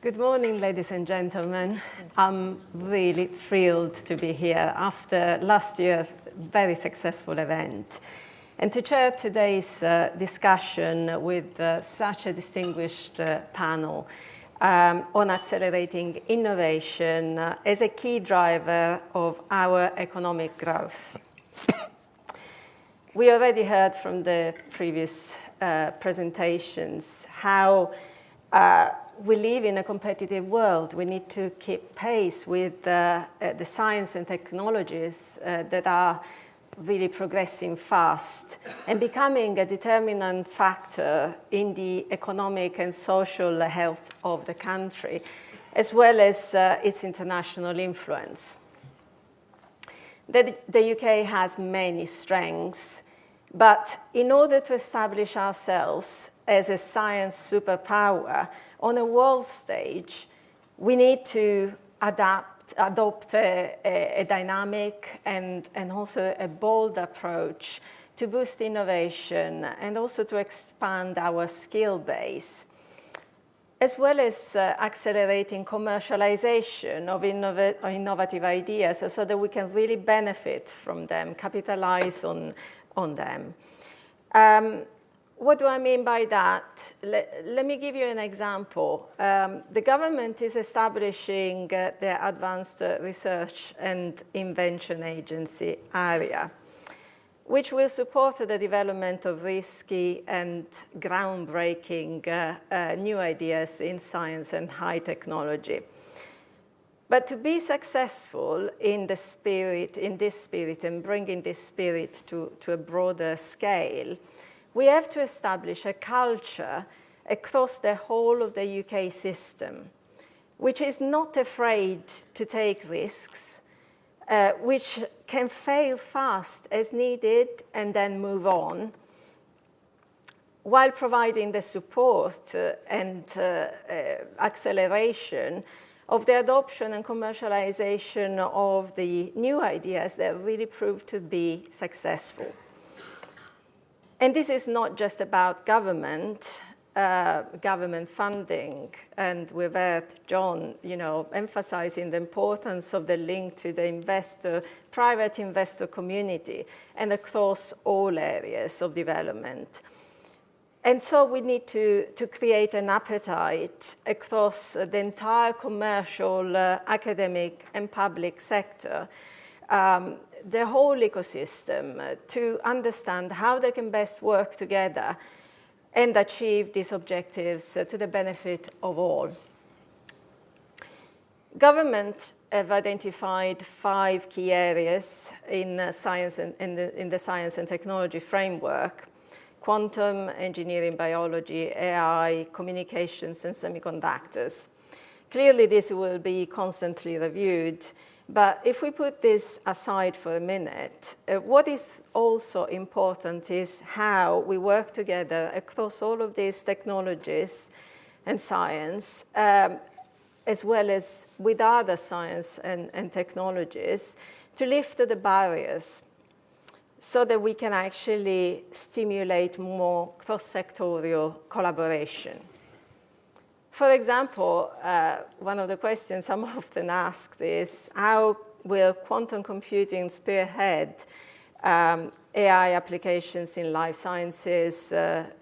Good morning, ladies and gentlemen. I'm really thrilled to be here after last year's very successful event and to chair today's discussion with such a distinguished panel on accelerating innovation as a key driver of our economic growth. We already heard from the previous presentations how we live in a competitive world. We need to keep pace with the science and technologies that are really progressing fast and becoming a determinant factor in the economic and social health of the country, as well as its international influence. The UK has many strengths, but in order to establish ourselves as a science superpower on a world stage, we need to adopt a dynamic and also a bold approach to boost innovation and also to expand our skill base, as well as accelerating commercialization of innovative ideas so that we can really benefit from them, capitalize on them. What do I mean by that? Let me give you an example. The government is establishing the Advanced Research and Invention Agency, ARIA, which will support the development of risky and groundbreaking new ideas in science and high technology. But to be successful in this spirit and bringing this spirit to a broader scale, we have to establish a culture across the whole of the UK system, which is not afraid to take risks, which can fail fast as needed and then move on, while providing the support and acceleration of the adoption and commercialization of the new ideas that really prove to be successful. And this is not just about government funding, and we've heard John, emphasizing the importance of the link to the private investor community and across all areas of development. And so we need to create an appetite across the entire commercial, academic, and public sector, the whole ecosystem, to understand how they can best work together and achieve these objectives to the benefit of all. Government have identified 5 key areas in science and in the science and technology framework: quantum, engineering, biology, AI, communications, and semiconductors. Clearly, this will be constantly reviewed. But if we put this aside for a minute, what is also important is how we work together across all of these technologies and science, as well as with other science and technologies, to lift the barriers so that we can actually stimulate more cross-sectorial collaboration. For example, one of the questions I'm often asked is, how will quantum computing spearhead AI applications in life sciences,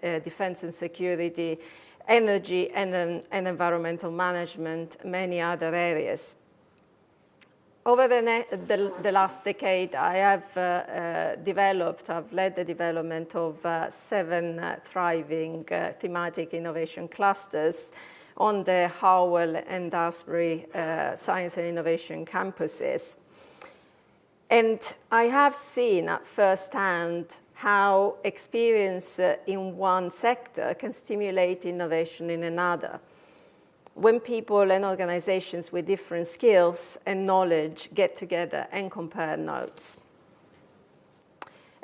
defense and security, energy and environmental management, many other areas? Over the last decade, I have I've led the development of 7 thriving thematic innovation clusters on the Harwell and Dasbury Science and Innovation campuses. And I have seen at firsthand how experience in one sector can stimulate innovation in another, when people and organizations with different skills and knowledge get together and compare notes.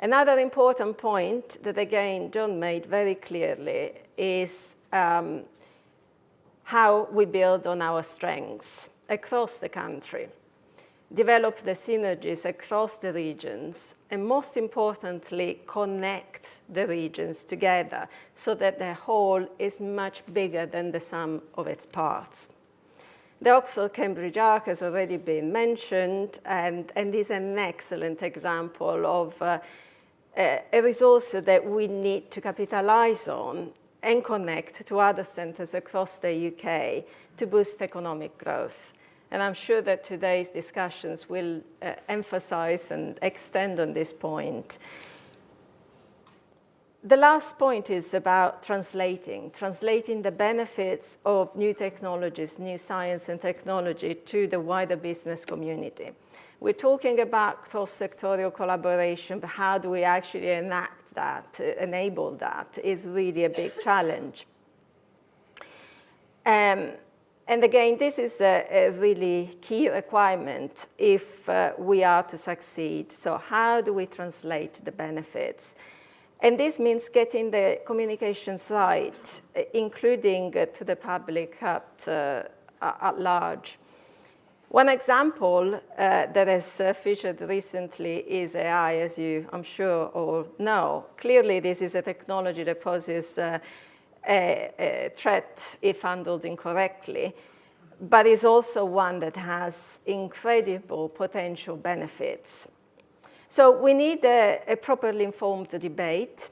Another important point that, again, John made very clearly is how we build on our strengths across the country, develop the synergies across the regions, and most importantly, connect the regions together so that the whole is much bigger than the sum of its parts. The Oxford-Cambridge Arc has already been mentioned and is an excellent example of a resource that we need to capitalize on and connect to other centres across the UK to boost economic growth. And I'm sure that today's discussions will emphasize and extend on this point. The last point is about translating the benefits of new technologies, new science and technology to the wider business community. We're talking about cross-sectorial collaboration, but how do we actually enact that, enable that, is really a big challenge. And again, this is a really key requirement if we are to succeed. So how do we translate the benefits? And this means getting the communications right, including to the public at large. One example that has featured recently is AI, as you, I'm sure, all know. Clearly, this is a technology that poses a threat if handled incorrectly, but is also one that has incredible potential benefits. So we need a properly informed debate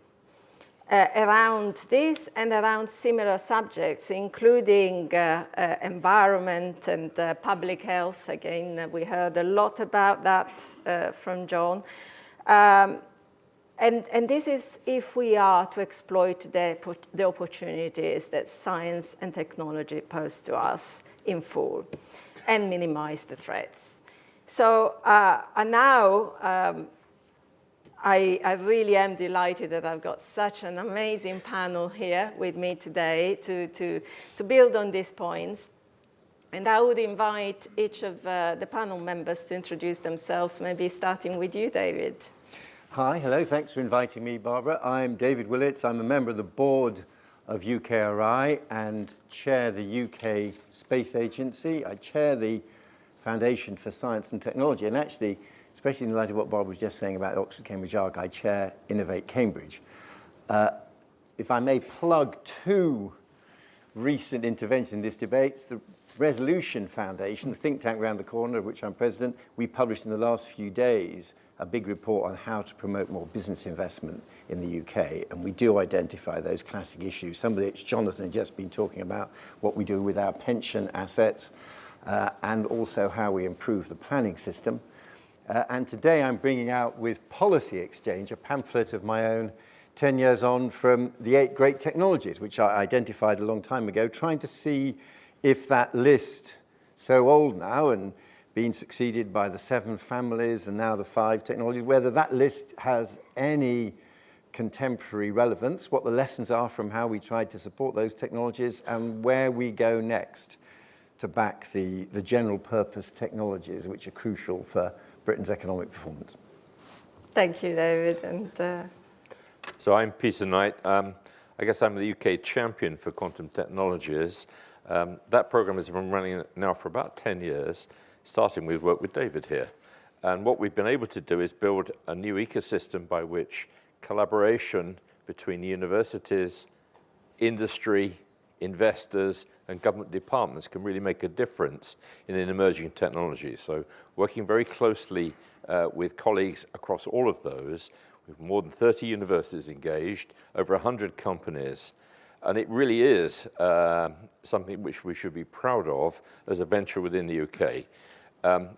around this and around similar subjects, including environment and public health. Again, we heard a lot about that from John. And this is if we are to exploit the opportunities that science and technology pose to us in full and minimize the threats. So now I really am delighted that I've got such an amazing panel here with me today to build on these points. And I would invite each of the panel members to introduce themselves, maybe starting with you, David. Hi, hello, thanks for inviting me, Barbara. I'm David Willits. I'm a member of the board of UKRI and chair the UK Space Agency. I chair the Foundation for Science and Technology, and actually, especially in the light of what Barbara was just saying about the Oxford-Cambridge Arc, I chair Innovate Cambridge. If I may plug two recent interventions in this debate, the Resolution Foundation, the think tank around the corner, of which I'm president, we published in the last few days a big report on how to promote more business investment in the UK, and we do identify those classic issues, some of which Jonathan had just been talking about, what we do with our pension assets, and also how we improve the planning system. And today I'm bringing out with Policy Exchange a pamphlet of my own 10 years on from the 8 great technologies, which I identified a long time ago, trying to see if that list, so old now and being succeeded by the 7 families and now the 5 technologies, whether that list has any contemporary relevance, what the lessons are from how we tried to support those technologies, and where we go next to back the general purpose technologies which are crucial for Britain's economic performance. Thank you, David. And So I'm Peter Knight. I guess I'm the UK champion for quantum technologies. That program has been running now for about 10 years, starting with work with David here. And what we've been able to do is build a new ecosystem by which collaboration between universities, industry, investors, and government departments can really make a difference in an emerging technology. So working very closely with colleagues across all of those, with more than 30 universities engaged, over 100 companies. And it really is something which we should be proud of as a venture within the UK.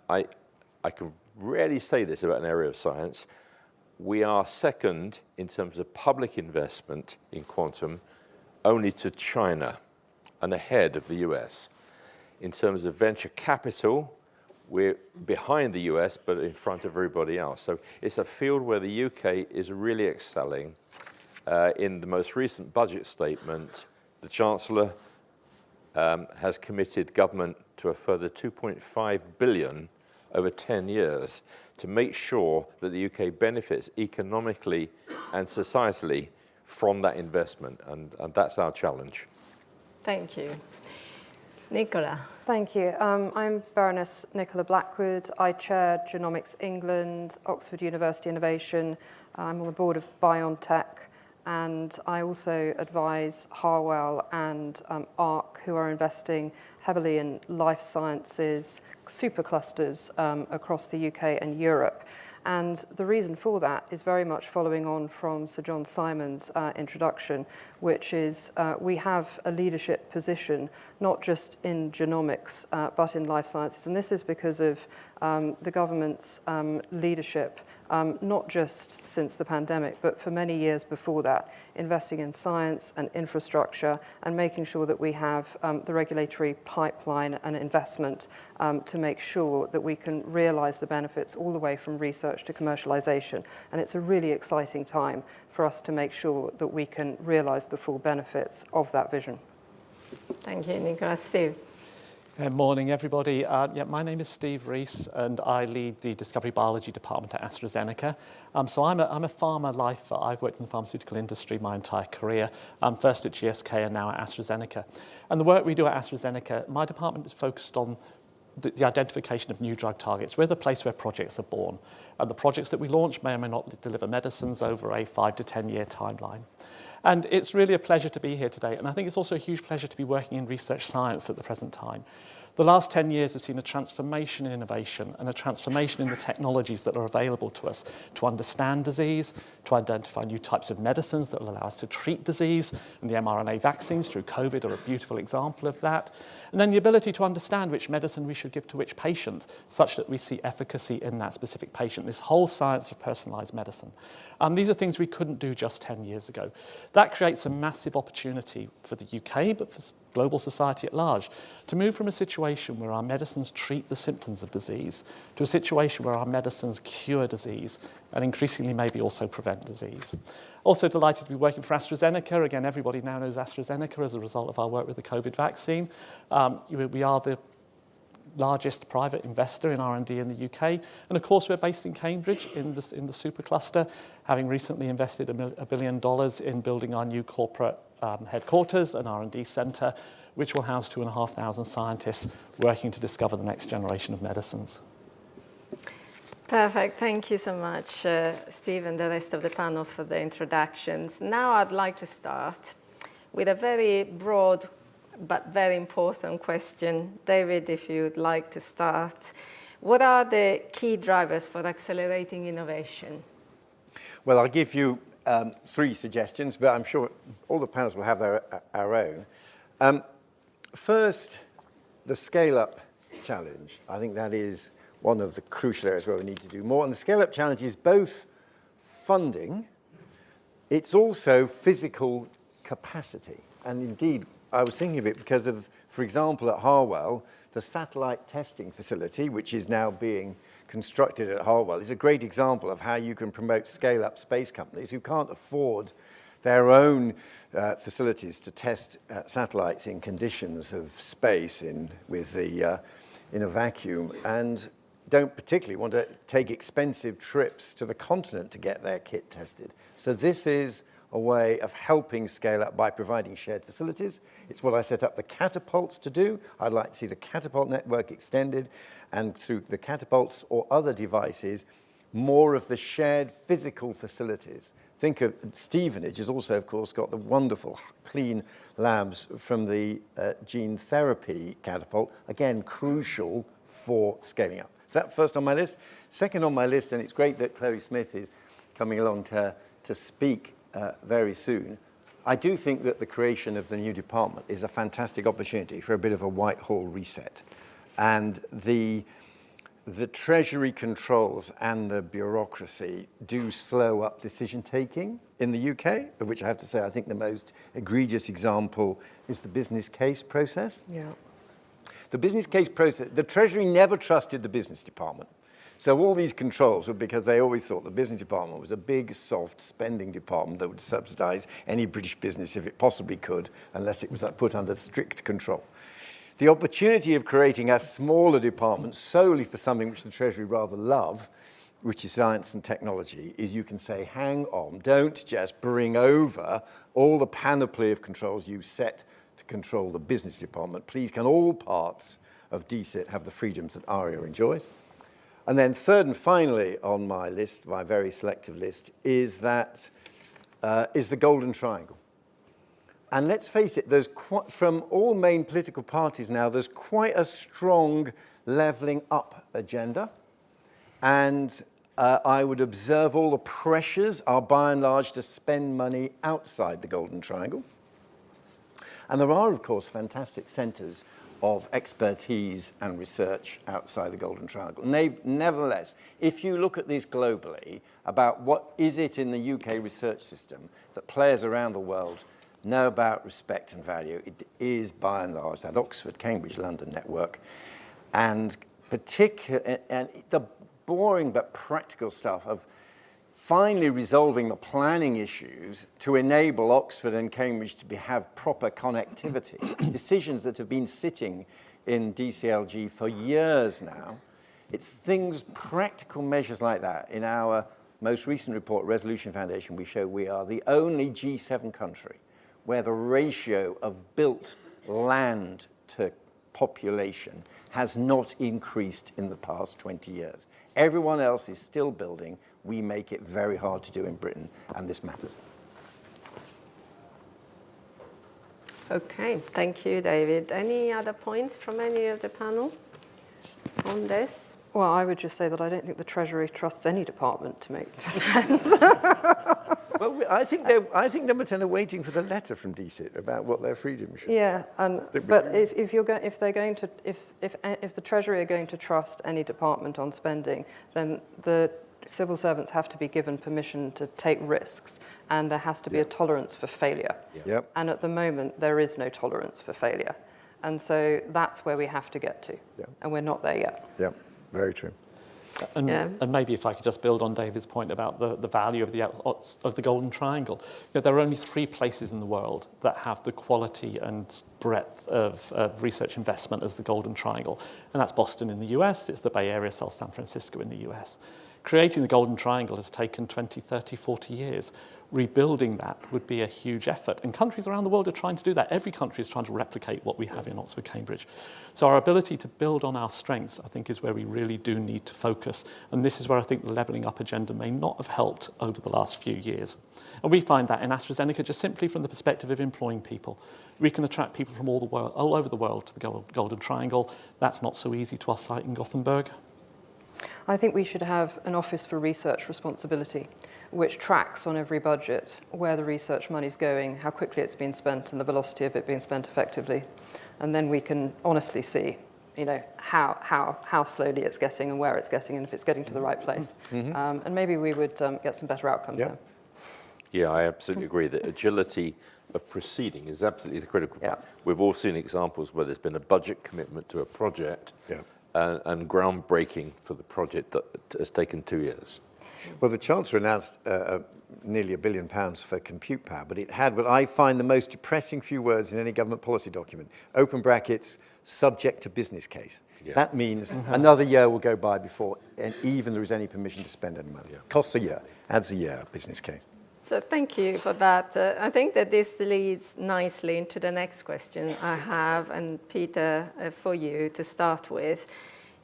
I can rarely say this about an area of science. We are second in terms of public investment in quantum only to China and ahead of the US. In terms of venture capital, we're behind the US, but in front of everybody else. So it's a field where the UK is really excelling. In the most recent budget statement, the Chancellor has committed government to a further 2.5 billion over 10 years to make sure that the UK benefits economically and societally from that investment, and that's our challenge. thank you. Nicola. Thank you. I'm Baroness Nicola Blackwood. I chair Genomics England, Oxford University Innovation. I'm on the board of BioNTech, and I also advise Harwell and ARC, who are investing heavily in life sciences superclusters across the UK and Europe. And the reason for that is very much following on from Sir John Simon's introduction, which is we have a leadership position, not just in genomics, but in life sciences. And this is because of the government's leadership, not just since the pandemic, but for many years before that, investing in science and infrastructure and making sure that we have the regulatory pipeline and investment to make sure that we can realize the benefits all the way from research to commercialization. And it's a really exciting time for us to make sure that we can realize the full benefits of that vision. Thank you, Nicola. Steve. Good morning, everybody. My name is Steve Rees, and I lead the Discovery Biology Department at AstraZeneca. So I'm a pharma lifer. I've worked in the pharmaceutical industry my entire career, first at GSK and now at AstraZeneca. And the work we do at AstraZeneca, my department is focused on the identification of new drug targets. We're the place where projects are born. And the projects that we launch may or may not deliver medicines over a 5 to 10 year timeline. And it's really a pleasure to be here today. And I think it's also a huge pleasure to be working in research science at the present time. The last 10 years have seen a transformation in innovation and a transformation in the technologies that are available to us to understand disease, to identify new types of medicines that will allow us to treat disease, and the mRNA vaccines through COVID are a beautiful example of that. And then the ability to understand which medicine we should give to which patient, such that we see efficacy in that specific patient, this whole science of personalised medicine. These are things we couldn't do just 10 years ago. That creates a massive opportunity for the UK, but for global society at large, to move from a situation where our medicines treat the symptoms of disease to a situation where our medicines cure disease and increasingly maybe also prevent disease. Also delighted to be working for AstraZeneca. Again, everybody now knows AstraZeneca as a result of our work with the COVID vaccine. We are the largest private investor in R&D in the UK. And of course, we're based in Cambridge in the supercluster, having recently invested $1 billion in building our new corporate headquarters and R&D centre, which will house 2,500 scientists working to discover the next generation of medicines. Perfect. Thank you so much, Steve, and the rest of the panel for the introductions. Now I'd like to start with a very broad but very important question. David, if you'd like to start. What are the key drivers for accelerating innovation? Well, I'll give you 3 suggestions, but I'm sure all the panels will have our own. First, the scale-up challenge. I think that is one of the crucial areas where we need to do more. And the scale-up challenge is both funding, it's also physical capacity. And indeed, I was thinking of it because of, for example, at Harwell, the satellite testing facility, which is now being constructed at Harwell, is a great example of how you can promote scale-up space companies who can't afford their own facilities to test satellites in conditions of space in a vacuum, and don't particularly want to take expensive trips to the continent to get their kit tested. So this is a way of helping scale up by providing shared facilities. It's what I set up the catapults to do. I'd like to see the catapult network extended, and through the catapults or other devices, more of the shared physical facilities. Think of Stevenage has also, of course, got the wonderful clean labs from the gene therapy catapult, again, crucial for scaling up. So that first on my list. Second on my list, and it's great that Chloe Smith is coming along to speak very soon. I do think that the creation of the new department is a fantastic opportunity for a bit of a Whitehall reset. And the Treasury controls and the bureaucracy do slow up decision-taking in the UK, of which I have to say I think the most egregious example is the business case process. Yeah. The business case process, the Treasury never trusted the business department. So all these controls were because they always thought the business department was a big, soft spending department that would subsidize any British business if it possibly could, unless it was put under strict control. The opportunity of creating a smaller department solely for something which the Treasury rather love, which is science and technology, is you can say, hang on, don't just bring over all the panoply of controls you set to control the business department. Please, can all parts of DCIT have the freedoms that ARIA enjoys? And then third and finally on my list, my very selective list, is that is the Golden Triangle. And let's face it, from all main political parties now, there's quite a strong levelling up agenda. And I would observe all the pressures are by and large to spend money outside the Golden Triangle. And there are, of course, fantastic centres of expertise and research outside the Golden Triangle. Nevertheless, if you look at this globally, about what is it in the UK research system that players around the world know about, respect and value, it is by and large that Oxford, Cambridge, London network. And the boring but practical stuff of finally resolving the planning issues to enable Oxford and Cambridge to have proper connectivity, decisions that have been sitting in DCLG for years now. It's things, practical measures like that. In our most recent report, Resolution Foundation, we show we are the only G7 country where the ratio of built land to population has not increased in the past 20 years. Everyone else is still building. We make it very hard to do in Britain, and this matters. Okay, thank you, David. Any other points from any of the panel on this? Well, I would just say that I don't think the Treasury trusts any department to make spend. Well, I think they're waiting for the letter from DCIT about what their freedom should. Yeah, but if the Treasury are going to trust any department on spending, then the civil servants have to be given permission to take risks, and there has to be a tolerance for failure. Yep. And at the moment, there is no tolerance for failure, and so that's where we have to get to, and we're not there yet. Yeah, very true. And maybe if I could just build on David's point about the value of the Golden Triangle. There are only 3 places in the world that have the quality and breadth of research investment as the Golden Triangle. And that's Boston in the US, it's the Bay Area, South San Francisco in the US. Creating the Golden Triangle has taken 20, 30, 40 years. Rebuilding that would be a huge effort. And countries around the world are trying to do that. Every country is trying to replicate what we have in Oxford, Cambridge. So our ability to build on our strengths, I think, is where we really do need to focus. And this is where I think the levelling up agenda may not have helped over the last few years. And we find that in AstraZeneca, just simply from the perspective of employing people. We can attract people from all over the world to the Golden Triangle. That's not so easy to our site in Gothenburg. I think we should have an Office for Research Responsibility, which tracks on every budget where the research money's going, how quickly it's been spent, and the velocity of it being spent effectively. And then we can honestly see, how slowly it's getting and where it's getting, and if it's getting to the right place. And maybe we would get some better outcomes there. Yeah, I absolutely agree that agility of proceeding is absolutely the critical part. Yeah. We've all seen examples where there's been a budget commitment to a project and groundbreaking for the project that has taken 2 years. Well, the Chancellor announced nearly £1 billion for compute power, but it had what I find the most depressing few words in any government policy document, open brackets, subject to business case. Yeah. That means another year will go by before even there is any permission to spend any money. Costs a year, adds a year, business case. So thank you for that. I think that this leads nicely into the next question I have, and Peter, for you to start with,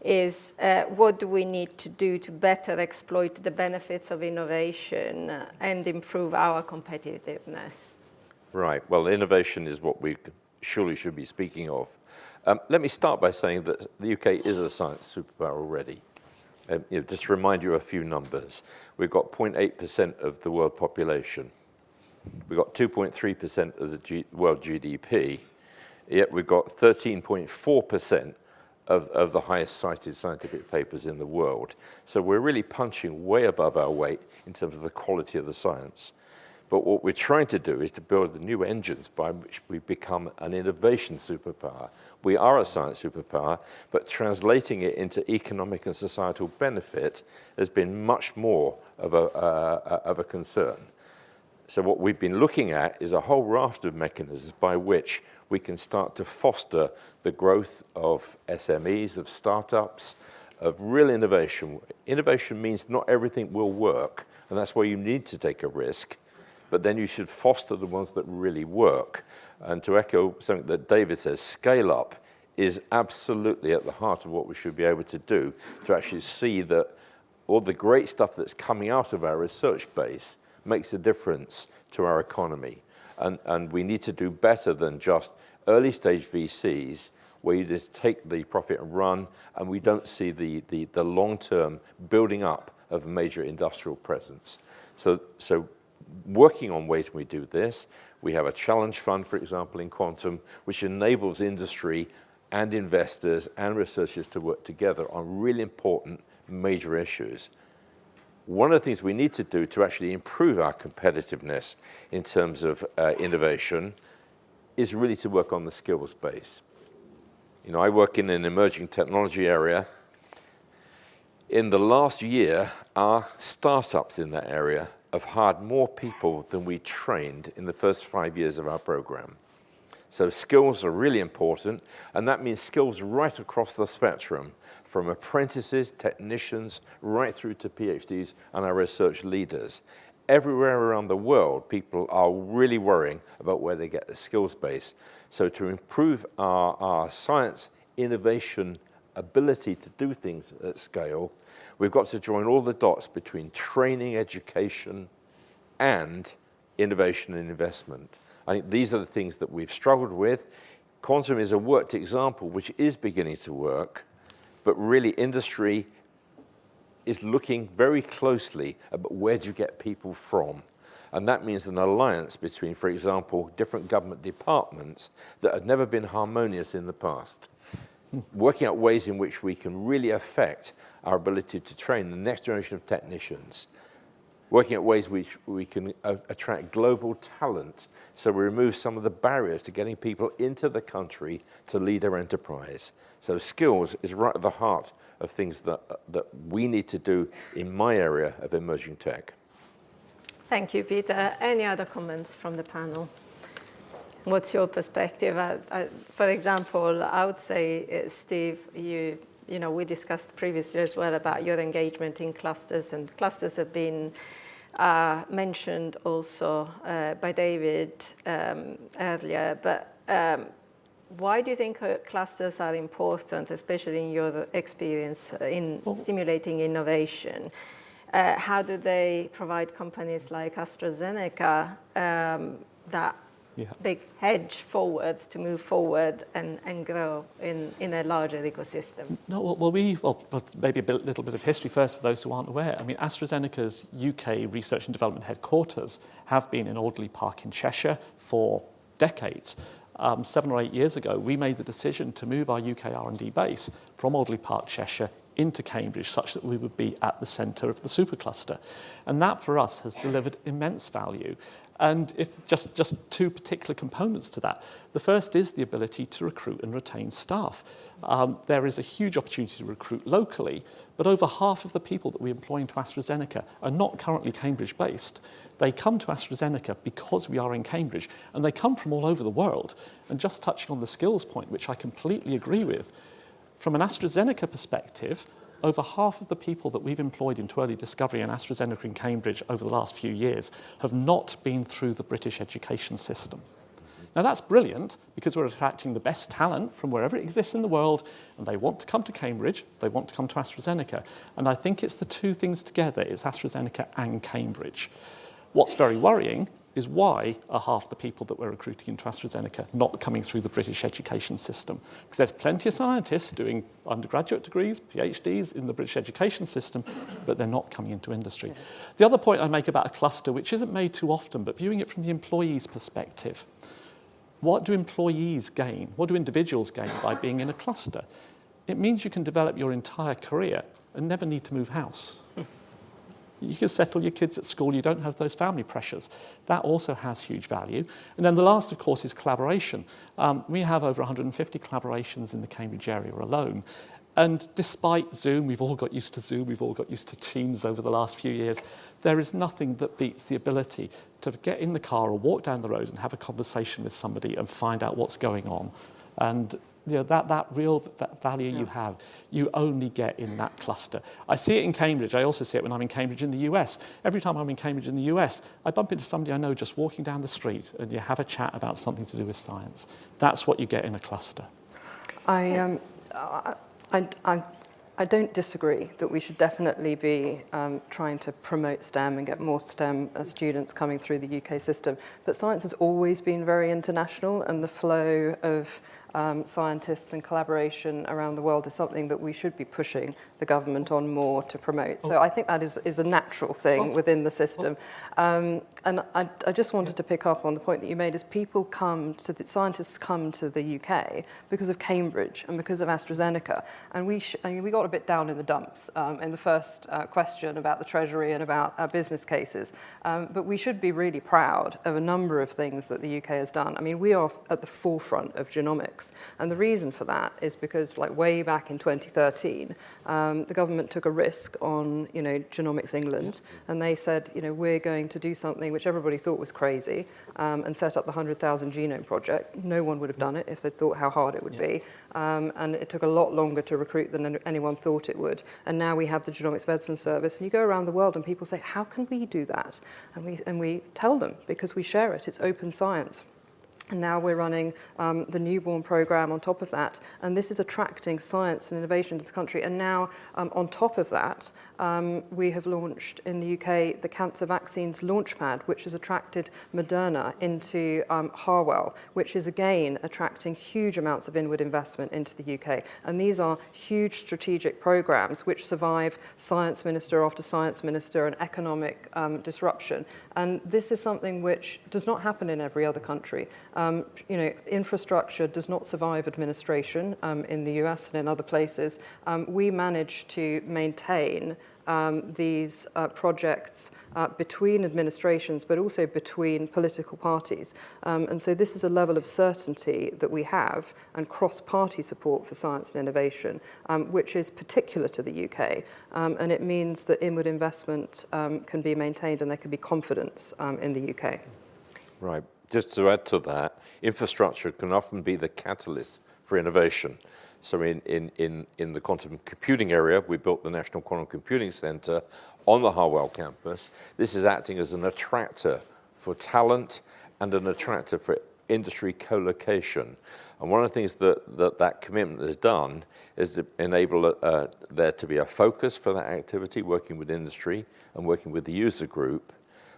is what do we need to do to better exploit the benefits of innovation and improve our competitiveness? Right. Well, innovation is what we surely should be speaking of. Let me start by saying that the UK is a science superpower already. Just to remind you a few numbers. We've got 0.8% of the world population. We've got 2.3% of the world GDP, yet we've got 13.4% of the highest cited scientific papers in the world. So we're really punching way above our weight in terms of the quality of the science. But what we're trying to do is to build the new engines by which we become an innovation superpower. We are a science superpower, but translating it into economic and societal benefit has been much more of a concern. So what we've been looking at is a whole raft of mechanisms by which we can start to foster the growth of SMEs, of startups, of real innovation. Innovation means not everything will work, and that's why you need to take a risk. But then you should foster the ones that really work. And to echo something that David says, scale up is absolutely at the heart of what we should be able to do, to actually see that all the great stuff that's coming out of our research base makes a difference to our economy. And we need to do better than just early stage VCs, where you just take the profit and run, and we don't see the long-term building up of a major industrial presence. So working on ways we do this, we have a challenge fund, for example, in quantum, which enables industry and investors and researchers to work together on really important major issues. One of the things we need to do to actually improve our competitiveness in terms of innovation is really to work on the skills base. You know, I work in an emerging technology area. In the last year, our startups in that area have hired more people than we trained in the first 5 years of our program. So skills are really important, and that means skills right across the spectrum, from apprentices, technicians, right through to PhDs and our research leaders. Everywhere around the world, people are really worrying about where they get the skills base. So to improve our science innovation ability to do things at scale, we've got to join all the dots between training, education, and innovation and investment. I think these are the things that we've struggled with. Quantum is a worked example which is beginning to work, but really industry is looking very closely about where do you get people from. And that means an alliance between, for example, different government departments that had never been harmonious in the past. Working out ways in which we can really affect our ability to train the next generation of technicians. Working at ways which we can attract global talent, so we remove some of the barriers to getting people into the country to lead our enterprise. So skills is right at the heart of things that we need to do in my area of emerging tech. Thank you, Peter. Any other comments from the panel? What's your perspective? For example, I would say, Steve, you know, we discussed previously as well about your engagement in clusters, and clusters have been mentioned also by David earlier. But why do you think clusters are important, especially in your experience in stimulating innovation? How do they provide companies like AstraZeneca that big hedge forward to move forward and grow in a larger ecosystem? No, maybe a little bit of history first for those who aren't aware. I mean, AstraZeneca's UK research and development headquarters have been in Alderley Park in Cheshire for decades. 7 or 8 years ago, we made the decision to move our UK R&D base from Alderley Park, Cheshire, into Cambridge, such that we would be at the centre of the supercluster. And that, for us, has delivered immense value. And if just 2 particular components to that. The first is the ability to recruit and retain staff. There is a huge opportunity to recruit locally, but over half of the people that we employ into AstraZeneca are not currently Cambridge-based. They come to AstraZeneca because we are in Cambridge, and they come from all over the world. And just touching on the skills point, which I completely agree with, from an AstraZeneca perspective, over half of the people that we've employed into early discovery in AstraZeneca in Cambridge over the last few years have not been through the British education system. Now that's brilliant because we're attracting the best talent from wherever it exists in the world, and they want to come to Cambridge, they want to come to AstraZeneca. And I think it's the 2 things together, it's AstraZeneca and Cambridge. What's very worrying is why are half the people that we're recruiting into AstraZeneca not coming through the British education system? Because there's plenty of scientists doing undergraduate degrees, PhDs in the British education system, but they're not coming into industry. The other point I make about a cluster, which isn't made too often, but viewing it from the employee's perspective, what do employees gain? What do individuals gain by being in a cluster? It means you can develop your entire career and never need to move house. You can settle your kids at school, you don't have those family pressures. That also has huge value. And then the last, of course, is collaboration. We have over 150 collaborations in the Cambridge area alone. And despite Zoom, we've all got used to Zoom, we've all got used to Teams over the last few years, there is nothing that beats the ability to get in the car or walk down the road and have a conversation with somebody and find out what's going on. And you know, that real value you have, you only get in that cluster. I see it in Cambridge. I also see it when I'm in Cambridge in the US. Every time I'm in Cambridge in the US, I bump into somebody I know just walking down the street and you have a chat about something to do with science. That's what you get in a cluster. I I don't disagree that we should definitely be trying to promote STEM and get more STEM students coming through the UK system. But science has always been very international, and the flow of scientists and collaboration around the world is something that we should be pushing the government on more to promote. So I think that is a natural thing within the system. And I just wanted to pick up on the point that you made, is scientists come to the UK because of Cambridge and because of AstraZeneca. And we got a bit down in the dumps in the first question about the Treasury and about business cases. But we should be really proud of a number of things that the UK has done. I mean, we are at the forefront of genomics. And the reason for that is because, like, way back in 2013, the government took a risk on, Genomics England, and they said, we're going to do something which everybody thought was crazy, and set up the 100,000 Genome Project. No one would have done it if they thought how hard it would be. And it took a lot longer to recruit than anyone thought it would. And now we have the Genomics Medicine Service, and you go around the world and people say, how can we do that? And we tell them, because we share it. It's open science. And now we're running the newborn program on top of that. And this is attracting science and innovation to the country. And now, on top of that, we have launched in the UK the Cancer Vaccines Launchpad, which has attracted Moderna into Harwell, which is again attracting huge amounts of inward investment into the UK. And these are huge strategic programs which survive science minister after science minister and economic disruption. And this is something which does not happen in every other country. Infrastructure does not survive administration in the US and in other places. We managed to maintain these projects between administrations, but also between political parties. And so this is a level of certainty that we have, and cross-party support for science and innovation, which is particular to the UK. And it means that inward investment can be maintained and there can be confidence in the UK. Right. Just to add to that, infrastructure can often be the catalyst for innovation. So in the quantum computing area, we built the National Quantum Computing Centre on the Harwell campus. This is acting as an attractor for talent and an attractor for industry co-location. And one of the things that commitment has done is to enable there to be a focus for that activity, working with industry and working with the user group,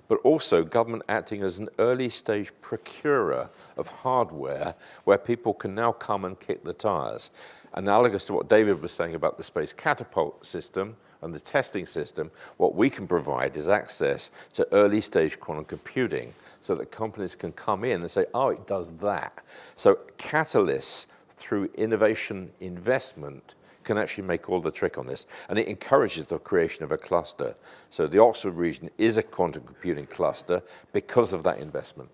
but also government acting as an early stage procurer of hardware where people can now come and kick the tires. Analogous to what David was saying about the Space Catapult system and the testing system, what we can provide is access to early stage quantum computing so that companies can come in and say, oh, it does that. So catalysts through innovation investment can actually make all the trick on this. And it encourages the creation of a cluster. So the Oxford region is a quantum computing cluster because of that investment.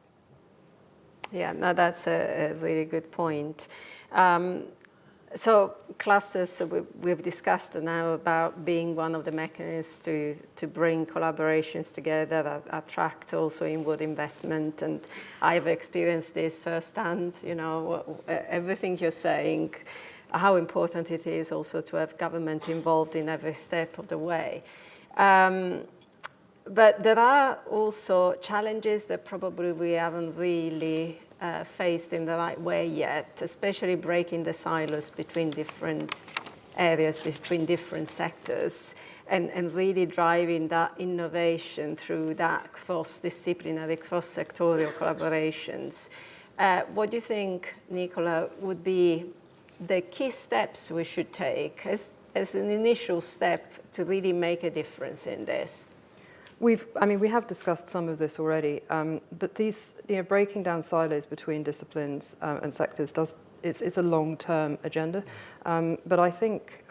Yeah, no, that's a really good point. So clusters, we've discussed now about being one of the mechanisms to bring collaborations together, that attract also inward investment. And I've experienced this firsthand, everything you're saying, how important it is also to have government involved in every step of the way. But there are also challenges that probably we haven't really faced in the right way yet, especially breaking the silos between different areas, between different sectors, and really driving that innovation through that cross-disciplinary, cross-sectorial collaborations. What do you think, Nicola, would be the key steps we should take as an initial step to really make a difference in this? We have discussed some of this already, but these, breaking down silos between disciplines and sectors is a long-term agenda. But I think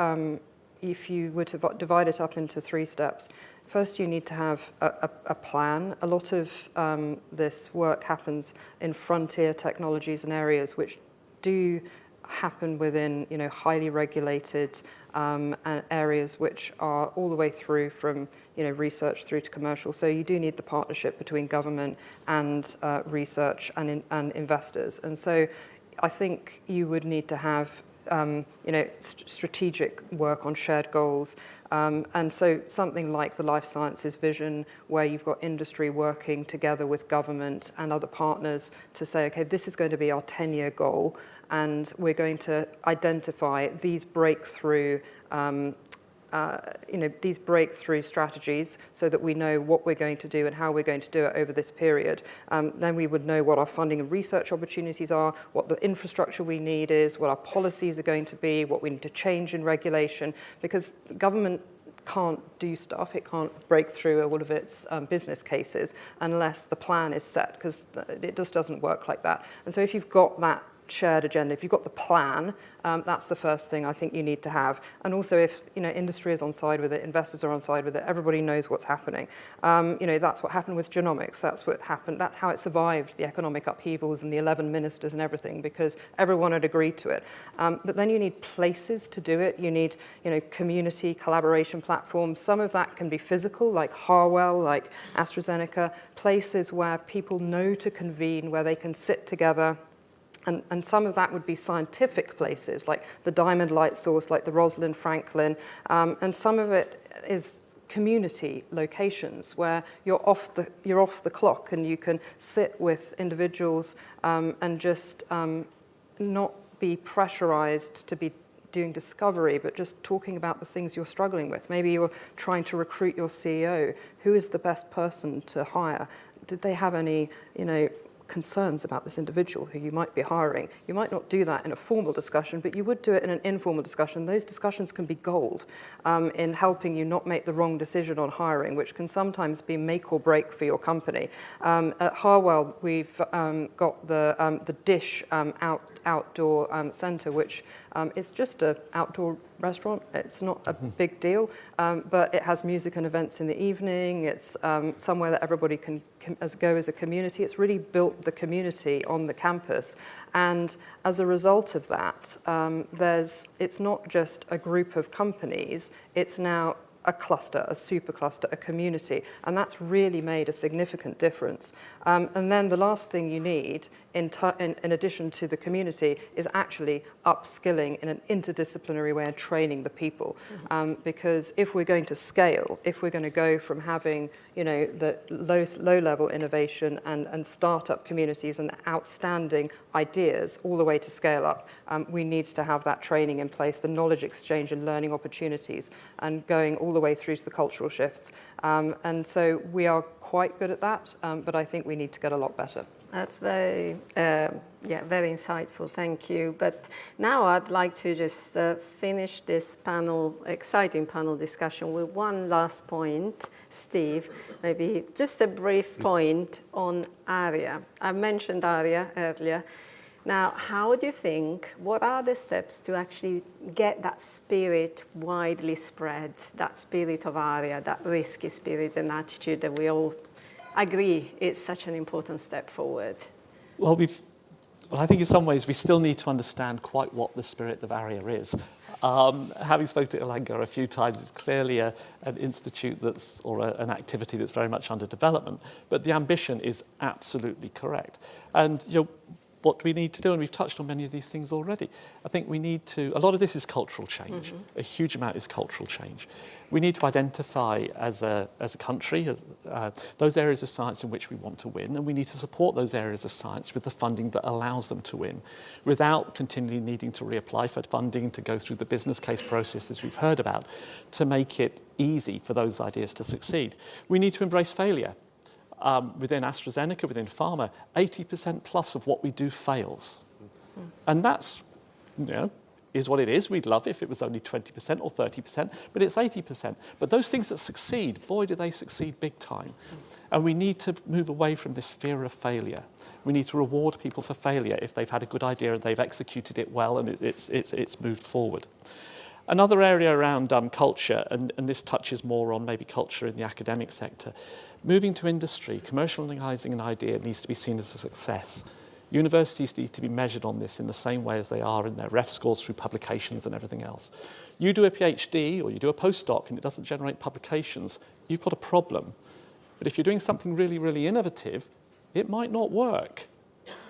if you were to divide it up into 3 steps, first you need to have a plan. A lot of this work happens in frontier technologies and areas which do happen within highly regulated areas which are all the way through from research through to commercial. So you do need the partnership between government and research and investors. And so I think you would need to have strategic work on shared goals. And so something like the life sciences vision, where you've got industry working together with government and other partners to say, okay, this is going to be our 10-year goal, and we're going to identify these breakthrough these breakthrough strategies so that we know what we're going to do and how we're going to do it over this period. Then we would know what our funding and research opportunities are, what the infrastructure we need is, what our policies are going to be, what we need to change in regulation, because government can't do stuff, it can't break through all of its business cases unless the plan is set, because it just doesn't work like that. And so if you've got that shared agenda, if you've got the plan, that's the first thing I think you need to have. And also if industry is on side with it, investors are on side with it, everybody knows what's happening. That's what happened with genomics, that's what happened, that's how it survived the economic upheavals and the 11 ministers and everything, because everyone had agreed to it. But then you need places to do it, you need community collaboration platforms. Some of that can be physical, like Harwell, like AstraZeneca, places where people know to convene, where they can sit together. And some of that would be scientific places, like the Diamond Light Source, like the Rosalind Franklin, and some of it is community locations where you're off the clock and you can sit with individuals and just not be pressurized to be doing discovery, but just talking about the things you're struggling with. Maybe you're trying to recruit your CEO. Who is the best person to hire? Did they have any, concerns about this individual who you might be hiring? You might not do that in a formal discussion, but you would do it in an informal discussion. Those discussions can be gold in helping you not make the wrong decision on hiring, which can sometimes be make or break for your company. At Harwell, we've got the Dish outdoor centre, which is just an outdoor restaurant. It's not a big deal, but it has music and events in the evening. It's somewhere that everybody can go as a community. It's really built the community on the campus. And as a result of that, it's not just a group of companies, it's now a cluster, a super cluster, a community, and that's really made a significant difference. And then the last thing you need, in addition to the community, is actually upskilling in an interdisciplinary way and training the people. Because if we're going to scale, if we're going to go from having the low-level innovation and startup communities and outstanding ideas all the way to scale up, we need to have that training in place, the knowledge exchange and learning opportunities, and going all the way through to the cultural shifts. And so we are quite good at that, but I think we need to get a lot better. That's very insightful, thank you. But now I'd like to just finish this exciting panel discussion with one last point. Steve, maybe just a brief point on ARIA. I mentioned ARIA earlier. Now, how do you think, what are the steps to actually get that spirit widely spread, that spirit of ARIA, that risky spirit and attitude that we all agree is such an important step forward? Well, I think in some ways we still need to understand quite what the spirit of ARIA is. Having spoken to Ilanga a few times, it's clearly an institute an activity that's very much under development, but the ambition is absolutely correct. And what we need to do, and we've touched on many of these things already, I think we need to, a lot of this is cultural change. A huge amount is cultural change. We need to identify as a country those areas of science in which we want to win, and we need to support those areas of science with the funding that allows them to win, without continually needing to reapply for funding, to go through the business case processes we've heard about, to make it easy for those ideas to succeed. We need to embrace failure. Within AstraZeneca, within pharma, 80% plus of what we do fails. And that's, is what it is. We'd love it if it was only 20% or 30%, but it's 80%. But those things that succeed, boy, do they succeed big time. And we need to move away from this fear of failure. We need to reward people for failure if they've had a good idea and they've executed it well and it's moved forward. Another area around culture, and this touches more on maybe culture in the academic sector, moving to industry, commercialising an idea needs to be seen as a success. Universities need to be measured on this in the same way as they are in their ref scores through publications and everything else. You do a PhD or you do a postdoc and it doesn't generate publications, you've got a problem. But if you're doing something really, really innovative, it might not work.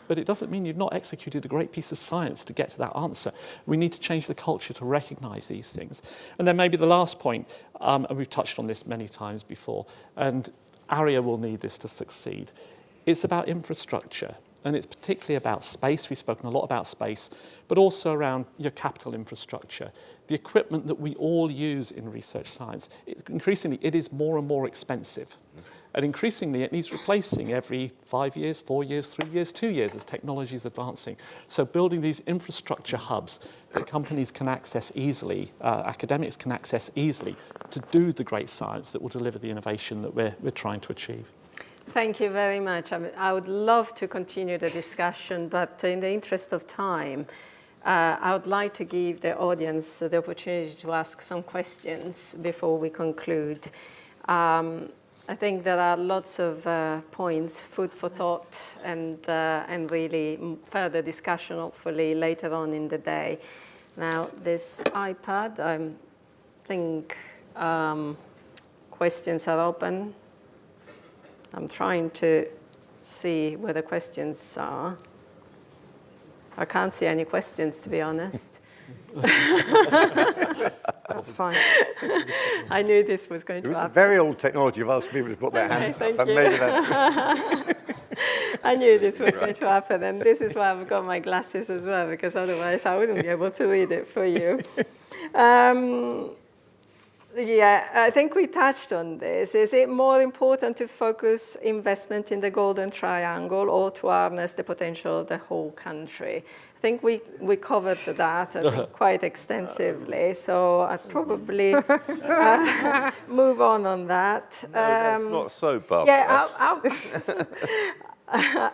but it doesn't mean you've not executed a great piece of science to get to that answer. We need to change the culture to recognise these things. And then maybe the last point, and we've touched on this many times before, and ARIA will need this to succeed. It's about infrastructure, and it's particularly about space. We've spoken a lot about space, but also around your capital infrastructure. The equipment that we all use in research science, increasingly it is more and more expensive. And increasingly, it needs replacing every 5 years, 4 years, 3 years, 2 years as technology is advancing. So building these infrastructure hubs that companies can access easily, academics can access easily to do the great science that will deliver the innovation that we're trying to achieve. Thank you very much. I would love to continue the discussion, but in the interest of time, I would like to give the audience the opportunity to ask some questions before we conclude. I think there are lots of points, food for thought, and really further discussion, hopefully, later on in the day. Now, this iPad, I think questions are open. I'm trying to see where the questions are. I can't see any questions, to be honest. That's fine. I knew this was going It to was a happen. very old technology of asking people to put their Okay, hands thank up, but you. maybe that's I knew this was going to happen, and this is why I've got my glasses as well, because otherwise I wouldn't be able to read it for you. Yeah, I think we touched on this. Is it more important to focus investment in the Golden Triangle or to harness the potential of the whole country? I think we covered that quite extensively, so I'd probably move on that. No, that's not so, Barbara. Yeah,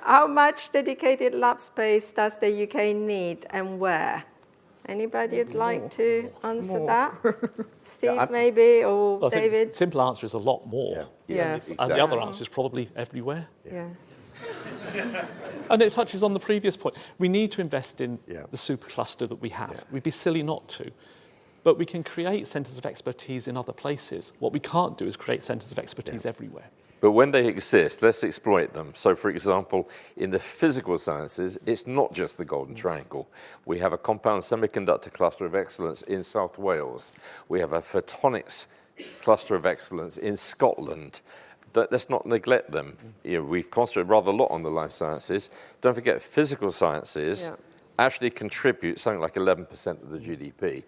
how much dedicated lab space does the UK need and where? Anybody would like to answer that? Steve, maybe, or Well, I think David? the simple answer is a lot more. Yeah. Yes. And the other answer is probably everywhere. Yeah. And it touches on the previous point. We need to invest in Yeah. the supercluster that we have. Yeah. We'd be silly not to. But we can create centres of expertise in other places. What we can't do is create centres of expertise everywhere. But when they exist, let's exploit them. So, for example, in the physical sciences, it's not just the Golden Triangle. We have a compound semiconductor cluster of excellence in South Wales. We have a photonics cluster of excellence in Scotland. Let's not neglect them. We've concentrated rather a lot on the life sciences. Don't forget, physical sciences actually contribute something like 11% of the GDP.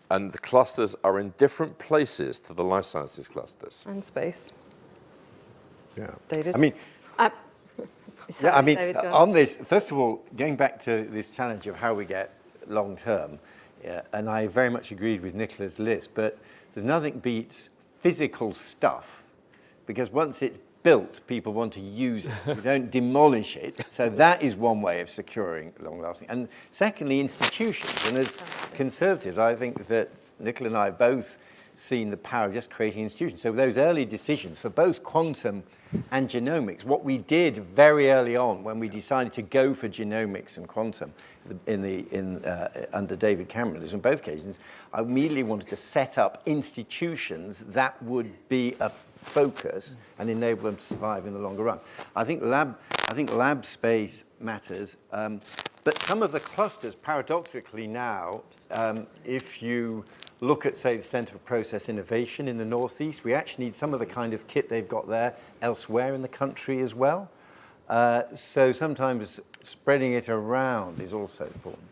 And the clusters are in different places to the life sciences clusters. And space. Yeah. David? I mean, Sorry, yeah, I mean, David, go on. on this, first of all, going back to this challenge of how we get long term, and I very much agreed with Nicola's list, but there's nothing beats physical stuff, because once it's built, people want to use it. You don't demolish it. So that is one way of securing long-lasting. And secondly, institutions. And as conservatives, I think that Nicola and I have both seen the power of just creating institutions. So those early decisions for both quantum and genomics, what we did very early on when we decided to go for genomics and quantum under David Cameron, in both occasions, I immediately wanted to set up institutions that would be a focus and enable them to survive in the longer run. I think lab space matters, but some of the clusters, paradoxically now, if you look at, say, the Centre for Process Innovation in the Northeast, we actually need some of the kind of kit they've got there elsewhere in the country as well. So sometimes spreading it around is also important.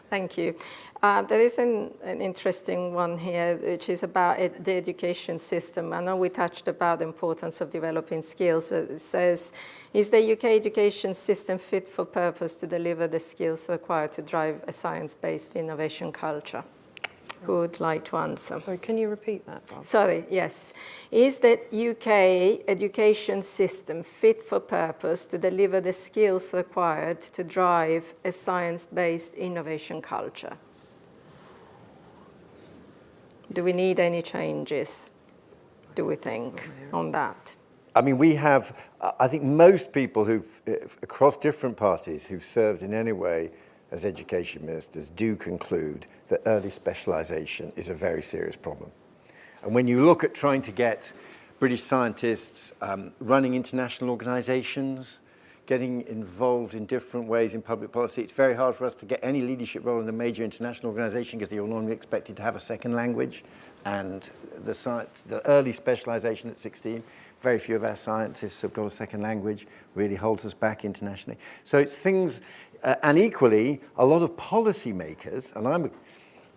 Thank you. There is an interesting one here, which is about the education system. I know we touched about the importance of developing skills. It says, is the UK education system fit for purpose to deliver the skills required to drive a science-based innovation culture? Who would like to answer? Sorry, can you repeat that, Bob? Sorry, yes. Is the UK education system fit for purpose to deliver the skills required to drive a science-based innovation culture? Do we need any changes, do we think, on that? I mean, we have, I think most people who've, across different parties who've served in any way as education ministers do conclude that early specialisation is a very serious problem. And when you look at trying to get British scientists running international organisations, getting involved in different ways in public policy. It's very hard for us to get any leadership role in a major international organization because you're normally expected to have a second language. And the early specialization at 16, very few of our scientists have got a second language, really holds us back internationally. So it's things, and equally, a lot of policymakers, and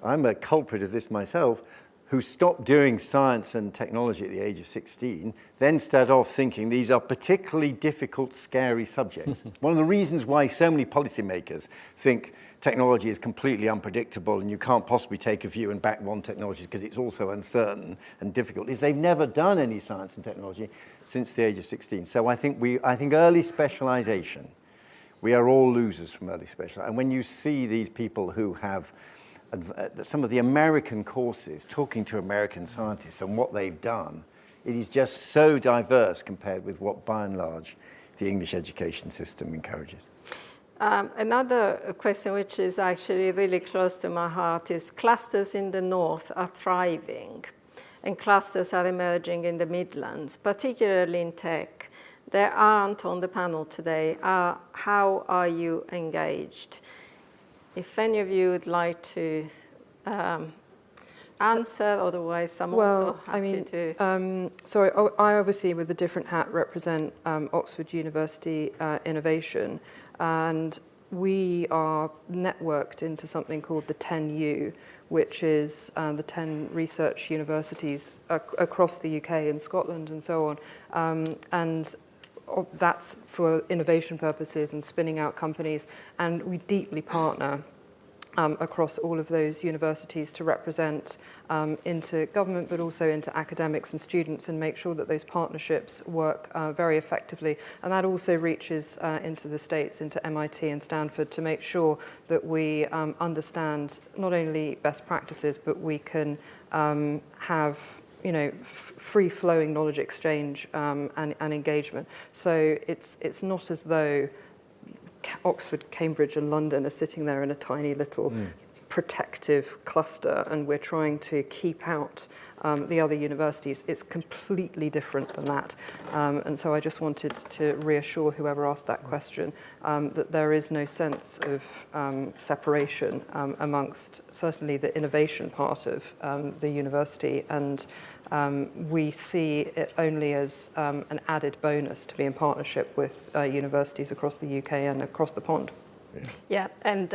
I'm a culprit of this myself, who stopped doing science and technology at the age of 16, then start off thinking these are particularly difficult, scary subjects. One of the reasons why so many policymakers think technology is completely unpredictable and you can't possibly take a view and back one technology because it's also uncertain and difficult is they've never done any science and technology since the age of 16. So I think early specialization, we are all losers from early specialization. And when you see these people who have some of the American courses, talking to American scientists and what they've done, it is just so diverse compared with what, by and large, the English education system encourages. Another question which is actually really close to my heart is clusters in the north are thriving and clusters are emerging in the Midlands, particularly in tech. There aren't on the panel today. How are you engaged? If any of you would like to answer, otherwise I'm also happy to. So I obviously, with a different hat, represent Oxford University Innovation, and we are networked into something called the 10U, which is the 10 research universities across the UK and Scotland and so on. And that's for innovation purposes and spinning out companies, and we deeply partner across all of those universities to represent into government but also into academics and students and make sure that those partnerships work very effectively. And that also reaches into the States, into MIT and Stanford, to make sure that we understand not only best practices but we can have free-flowing knowledge exchange and engagement. So it's not as though Oxford, Cambridge and London are sitting there in a tiny little protective cluster and we're trying to keep out the other universities. It's completely different than that. And so I just wanted to reassure whoever asked that question that there is no sense of separation amongst certainly the innovation part of the university, and we see it only as an added bonus to be in partnership with universities across the UK and across the pond. Yeah, and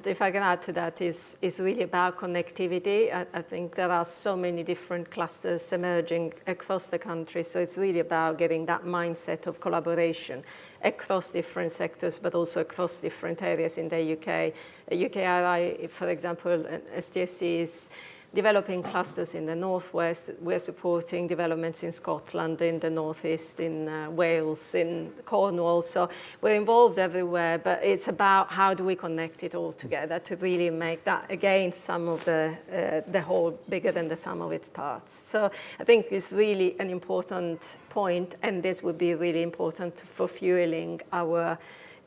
if I can add to that, is really about connectivity. I think there are so many different clusters emerging across the country, so it's really about getting that mindset of collaboration across different sectors, but also across different areas in the UK. UKRI, for example, STSC is developing clusters in the northwest. We're supporting developments in Scotland, in the northeast, in Wales, in Cornwall. So we're involved everywhere, but it's about how do we connect it all together to really make that, again, some of the whole bigger than the sum of its parts. So I think it's really an important point, and this would be really important for fueling our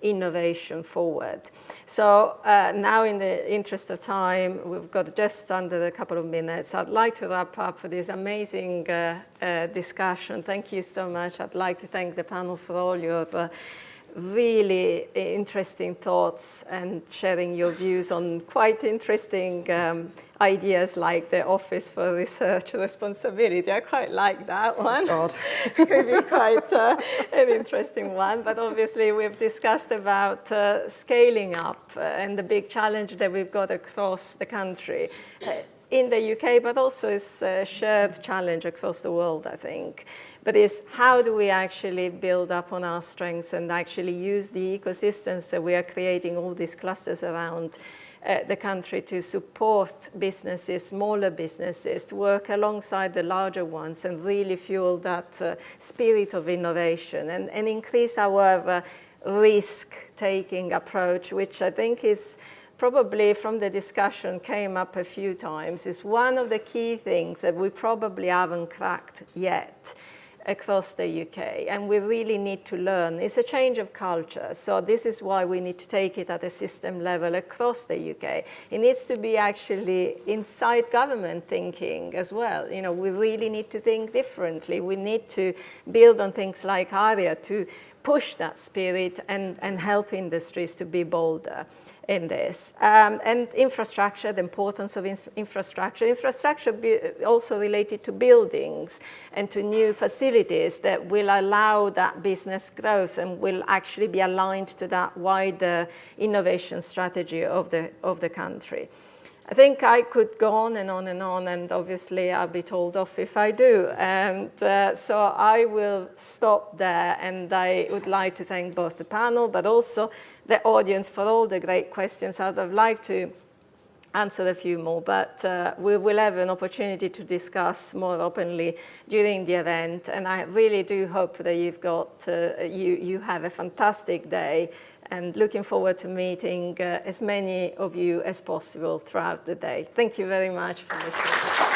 innovation forward. So now, in the interest of time, we've got just under a couple of minutes. I'd like to wrap up for this amazing discussion. Thank you so much. I'd like to thank the panel for all your really interesting thoughts and sharing your views on quite interesting ideas like the Office for Research Responsibility. I quite like that one. God. It could be quite an interesting one. But obviously, we've discussed about scaling up and the big challenge that we've got across the country. In the UK, but also it's a shared challenge across the world, I think. But it's how do we actually build up on our strengths and actually use the ecosystems that we are creating, all these clusters around the country, to support businesses, smaller businesses, to work alongside the larger ones and really fuel that spirit of innovation and increase our risk-taking approach, which I think is probably, from the discussion, came up a few times, is one of the key things that we probably haven't cracked yet across the UK, and we really need to learn. It's a change of culture, so this is why we need to take it at a system level across the UK. It needs to be actually inside government thinking as well. We really need to think differently. We need to build on things like ARIA to push that spirit and help industries to be bolder in this. And infrastructure, the importance of infrastructure. Infrastructure also related to buildings and to new facilities that will allow that business growth and will actually be aligned to that wider innovation strategy of the country. I think I could go on, and obviously I'll be told off if I do. And so I will stop there, and I would like to thank both the panel, but also the audience for all the great questions. I'd have liked to answer a few more, but we will have an opportunity to discuss more openly during the event. And I really do hope that you have a fantastic day, and looking forward to meeting as many of you as possible throughout the day. Thank you very much for listening.